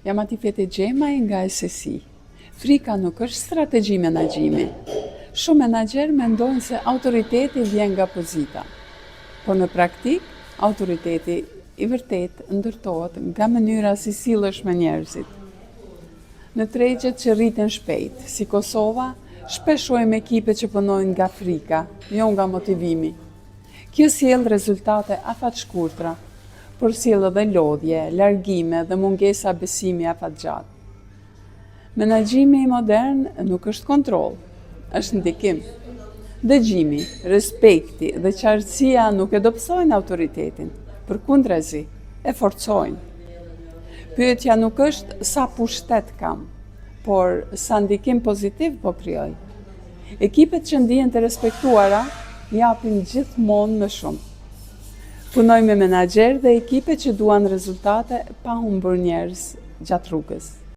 Jam ati fete gjemaj nga SSI. Frika nuk është strategji menaxhimi. Shumë menaxher mendojnë se autoriteti vjen nga pozita. Por në praktik, autoriteti i vërtet ndërtohet nga mënyra si sillesh me njerëzit. Në tregjet që rriten shpejt, si Kosova, shpesh shohim ekipe që punojnë nga frika, jo nga motivimi. Kjo sjell rezultate afatshkurtra, por sjell edhe lodhje, largime dhe mungesa besimi afatgjatë. Menaxhimi modern nuk është kontroll, është ndikim. Dëgjimi, respekti dhe qartësia nuk e dobësojnë autoritetin, përkundrazi, e forcojnë. Pyetja nuk është sa pushtet kam, por sa ndikim pozitiv po krijoj. Ekipet që ndihen të respektuara japin gjithmonë më shumë. Punoj me menaxher dhe ekipe që duan rezultate pa humbur njerëz gjatë rrugës.